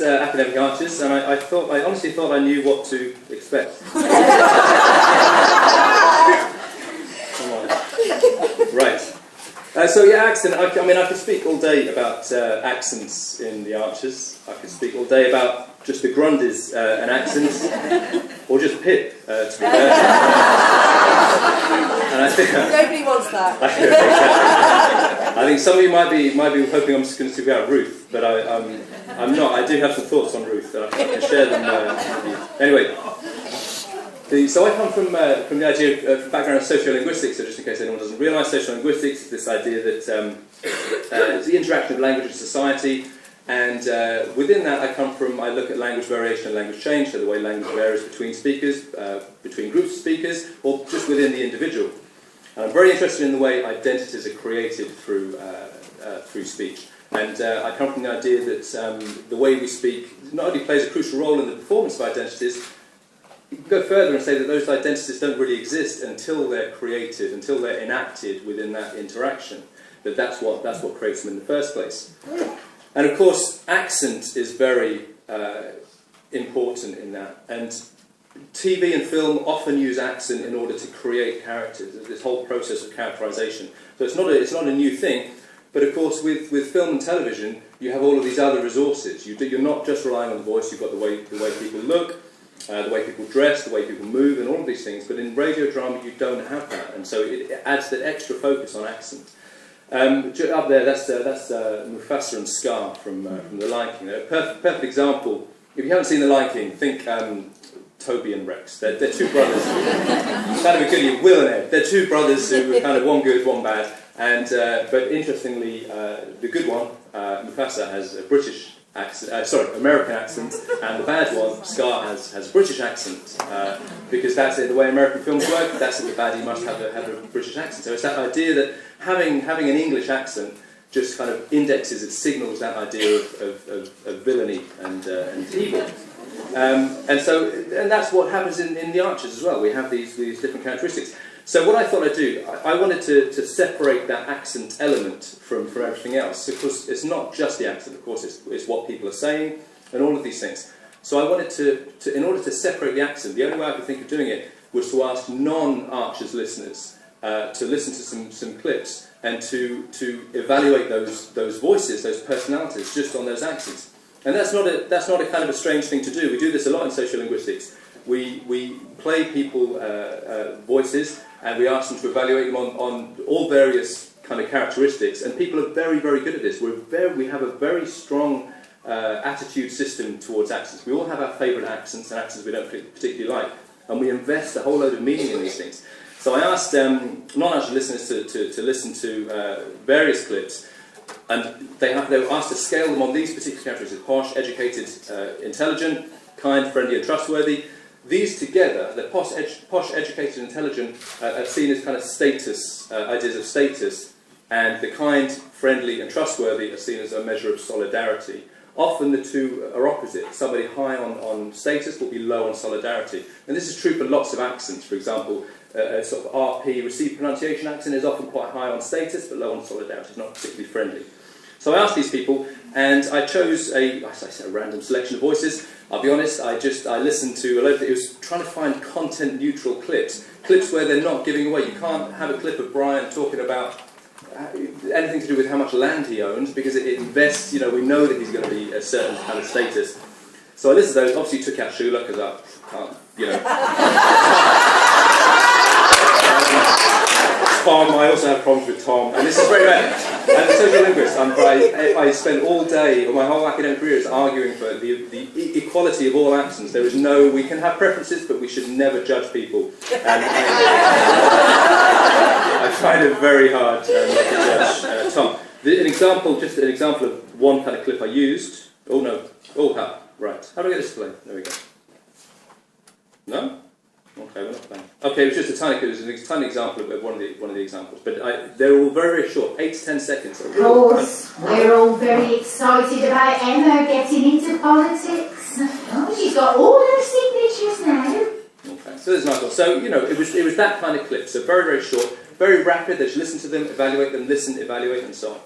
academic arches, and I honestly thought I knew what to expect. Right. So yeah, accent. I could speak all day about accents in the arches. I could speak all day about just the Grundys and accents, or just Pip, to be fair. And I think nobody wants that. I think some of you might be hoping I'm just going to speak about Ruth, but I'm not. I do have some thoughts on Ruth, and I can share them with you. Anyway. So I come from the idea of background of sociolinguistics, so just in case anyone doesn't realise, sociolinguistics is this idea that it's the interaction of language and society, and within that I look at language variation and language change, so the way language varies between speakers, between groups of speakers, or just within the individual. And I'm very interested in the way identities are created through speech. And I come from the idea that the way we speak not only plays a crucial role in the performance of identities. You can go further and say that those identities don't really exist until they're created, until they're enacted within that interaction. But that's what creates them in the first place. And of course, accent is very important in that. And TV and film often use accent in order to create characters. This whole process of characterization. So it's not a new thing. But of course, with film and television, you have all of these other resources. You're not just relying on the voice. You've got the way people look. The way people dress, the way people move, and all of these things. But in radio drama, you don't have that, and so it adds that extra focus on accent. Up there, that's Mufasa and Scar from The Lion King. They're a perfect example. If you haven't seen The Lion King, think Toby and Rex. They're two brothers. Kind of a goodie, Will and Ed. They're two brothers who are kind of one good, one bad. And but interestingly, the good one, Mufasa, has a British accent, American accent, and the bad one, Scar, has a British accent, because that's it, the way American films work, that's it, the baddie must have a British accent. So it's that idea that having an English accent just kind of indexes, it signals that idea of villainy and evil. And that's what happens in the Archers as well. We have these different characteristics. So what I thought I'd do, I wanted to separate that accent element from everything else, because it's not just the accent, of course, it's what people are saying, and all of these things. So I wanted to in order to separate the accent, the only way I could think of doing it was to ask non-Archers listeners to listen to some clips, and to evaluate those voices, those personalities, just on those accents. And that's not a kind of a strange thing to do. We do this a lot in sociolinguistics. We play people voices, and we ask them to evaluate them on all various kind of characteristics, and people are very, very good at this. We have a very strong attitude system towards accents. We all have our favourite accents and accents we don't particularly like, and we invest a whole load of meaning in these things. So I asked non-Archer listeners to listen to various clips, and they were asked to scale them on these particular characteristics: posh, educated, intelligent, kind, friendly and trustworthy. These together, the posh, educated, intelligent, are seen as kind of status, ideas of status, and the kind, friendly and trustworthy are seen as a measure of solidarity. Often the two are opposite. Somebody high on status will be low on solidarity. And this is true for lots of accents. For example, a sort of RP, received pronunciation accent, is often quite high on status, but low on solidarity. It's not particularly friendly. So I asked these people, and I chose a random selection of voices. I'll be honest, I listened to a load of it. It was trying to find content-neutral clips where they're not giving away. You can't have a clip of Brian talking about anything to do with how much land he owns, because it invests, we know that he's going to be a certain kind of status. So I listened to those, obviously took out Shula, because I can't, Tom, I also have problems with Tom, and this is very bad. I'm a sociolinguist. I spent all day, or my whole academic career, is arguing for the equality of all accents. There is we can have preferences, but we should never judge people. And I find it very hard not to judge Tom. An example of one kind of clip I used. Oh no, right. How do I get this to play? There we go. No? Okay, we're not playing. Okay, it was just a tiny example of one of the examples, but they're all very, very short, 8 to 10 seconds. Of course, we're all very excited about Emma getting into politics. Oh, she's got all her signatures now. Okay, so there's nice one. So it was that kind of clip. So very, very short, very rapid. They should listen to them, evaluate them, listen, evaluate, and so on.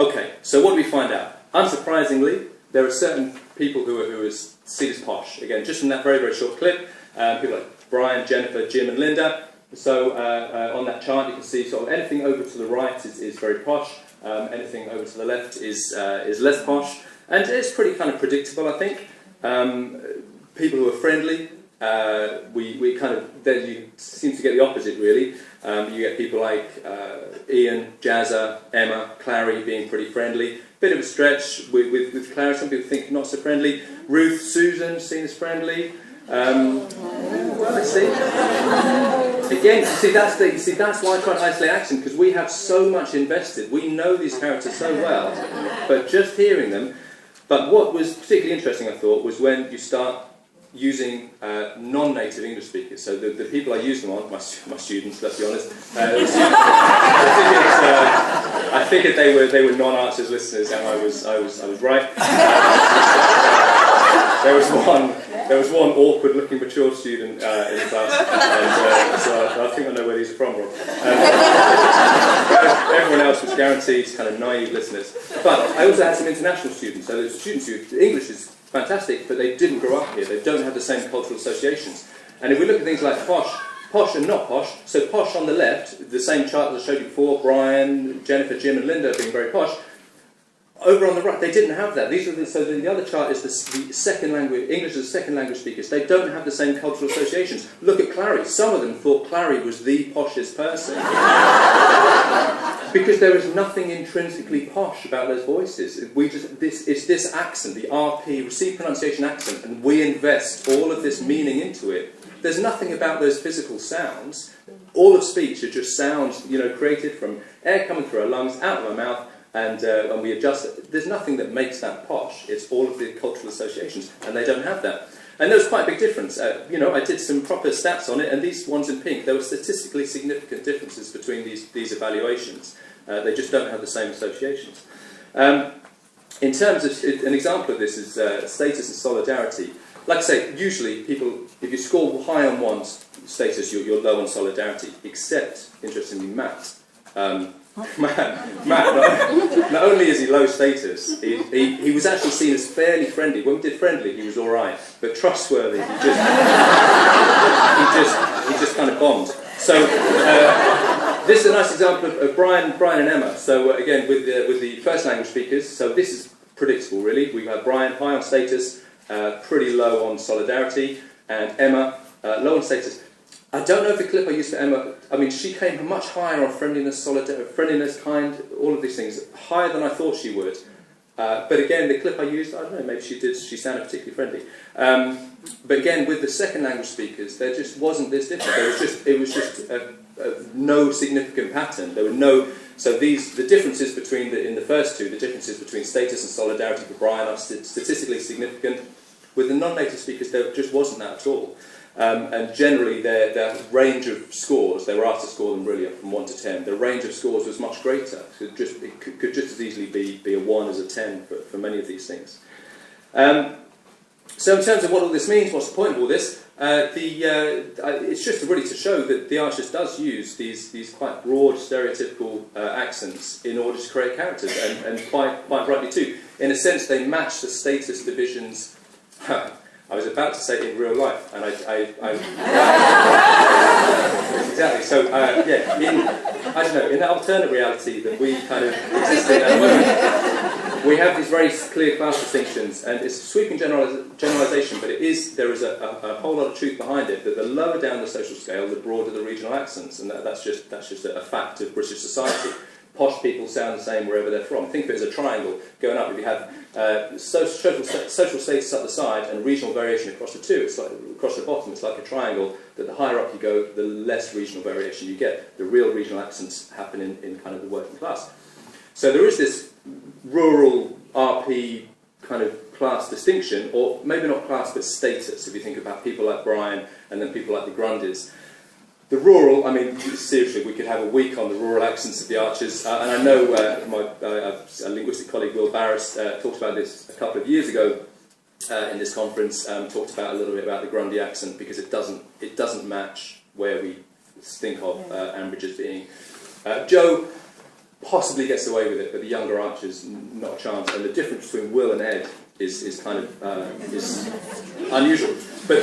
Okay, so what do we find out? Unsurprisingly, there are certain people who are seen as posh. Again, just from that very, very short clip, people like Brian, Jennifer, Jim and Linda. So on that chart you can see sort of anything over to the right is very posh, anything over to the left is less posh, and it's pretty kind of predictable, I think. People who are friendly, we kind of, then you seem to get the opposite really. You get people like Ian, Jazza, Emma, Clary being pretty friendly. Bit of a stretch with Clary, some people think not so friendly. Ruth, Susan, seen as friendly. Well, let's see. Again, that's why I try to isolate accent, because we have so much invested. We know these characters so well, but just hearing them. But what was particularly interesting, I thought, was when you start using non-native English speakers. So the people I use them on, my students, let's be honest. I figured they were non-Archers listeners, and I was right. There was one awkward-looking mature student in the class, and so I think I know where these are from, Rob. Everyone else was guaranteed kind of naive listeners. But I also had some international students. So there's students who English is fantastic, but they didn't grow up here. They don't have the same cultural associations. And if we look at things like posh and not posh, so posh on the left, the same chart as I showed you before, Brian, Jennifer, Jim and Linda being very posh. Over on the right, they didn't have that. So the other chart is the second language, English as second language speakers. They don't have the same cultural associations. Look at Clary. Some of them thought Clary was the poshest person. Because there is nothing intrinsically posh about those voices. It's this accent, the RP, received pronunciation accent, and we invest all of this meaning into it. There's nothing about those physical sounds. All of speech are just sounds, created from air coming through our lungs, out of our mouth, and we adjust it. There's nothing that makes that posh. It's all of the cultural associations, and they don't have that. And there was quite a big difference. I did some proper stats on it, and these ones in pink, there were statistically significant differences between these evaluations. They just don't have the same associations. In terms of, an example of this is status and solidarity. Like I say, usually people, if you score high on one status, you're low on solidarity, except, interestingly, Matt. Matt, not only is he low status, he was actually seen as fairly friendly. When we did friendly, he was all right, but trustworthy, he just kind of bombed. So this is a nice example of Brian and Emma. So again, with the first language speakers, so this is predictable really. We've had Brian high on status, pretty low on solidarity, and Emma low on status. I don't know if the clip I used for Emma, I mean, she came much higher on friendliness, friendliness, kind, all of these things, higher than I thought she would. But again, the clip I used, I don't know, maybe she sounded particularly friendly. But again, with the second language speakers, there just wasn't this difference. It was just no significant pattern. There were no, so the differences between, in the first two, the differences between status and solidarity for Brian are statistically significant. With the non-native speakers, there just wasn't that at all. And generally, their range of scores, they were asked to score them really from 1 to 10, the range of scores was much greater. It could just as easily be a 1 as a 10 for many of these things. So in terms of what all this means, what's the point of all this? It's just really to show that the Archers does use these quite broad, stereotypical accents in order to create characters, and quite rightly too. In a sense, they match the status divisions. I was about to say in real life, and exactly. So I don't know, in that alternate reality that we kind of exist in at the moment, we have these very clear class distinctions, and it's a sweeping generalisation, but there is a whole lot of truth behind it. That the lower down the social scale, the broader the regional accents, and that's just a fact of British society. Posh people sound the same wherever they're from. Think of it as a triangle going up. If you have social status up the side and regional variation across the two, it's like across the bottom. It's like a triangle. That the higher up you go, the less regional variation you get. The real regional accents happen in kind of the working class. So there is this rural RP kind of class distinction, or maybe not class, but status. If you think about people like Brian and then people like the Grundys. The rural, I mean, seriously, we could have a week on the rural accents of the Archers, and I know my linguistic colleague Will Barris talked about this a couple of years ago in this conference. Talked about a little bit about the Grundy accent because it doesn't match where we think of Ambridge as being. Joe possibly gets away with it, but the younger Archers, not a chance. And the difference between Will and Ed is kind of is unusual. But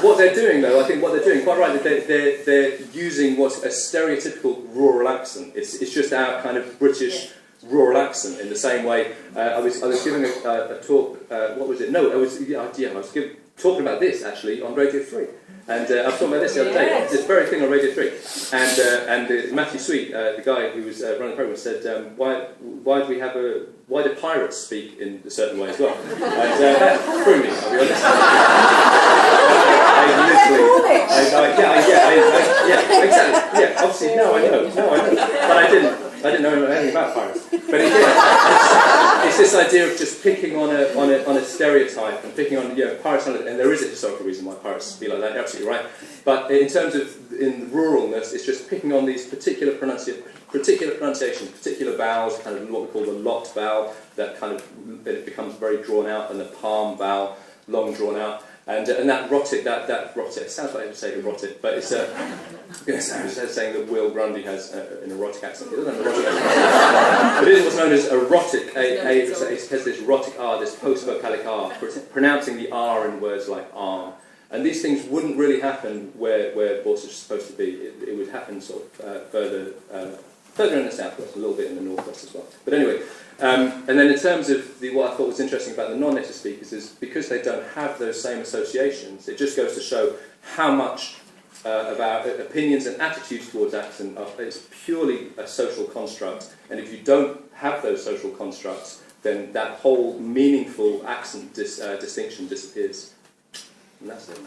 what they're doing, though, I think what they're doing, quite right, they're using what's a stereotypical rural accent. It's just our kind of British rural accent in the same way. I was giving a talk. What was it? No, I was talking about this actually on Radio 3. And I was talking about this the other day, this very thing on Radio 3. And Matthew Sweet, the guy who was running the program, said, why do pirates speak in a certain way as well? And that threw me, I'll be honest. Exactly. Yeah, obviously, no, I know. But I didn't know anything about pirates. But again, it's this idea of just picking on a stereotype and picking on pirates, and there is a historical reason why pirates speak like that. You're absolutely right. But in terms of in ruralness, it's just picking on these particular pronunciations, particular vowels, kind of what we call the lot vowel, that kind of it becomes very drawn out, and the palm vowel, long drawn out. And that rotted, that rotted, it sounds like I would say erotic, but it's saying that Will Grundy has an erotic accent. It doesn't have an erotic accent. But it is what's known as erotic. It has this erotic R, this post-vocalic R, pronouncing the R in words like arm. And these things wouldn't really happen where Borsa is supposed to be. It would happen sort of further in the southwest, a little bit in the northwest as well. But anyway, and then in terms of what I thought was interesting about the non-native speakers is because they don't have those same associations, it just goes to show how much of our opinions and attitudes towards accent is purely a social construct. And if you don't have those social constructs, then that whole meaningful accent distinction disappears. And that's it.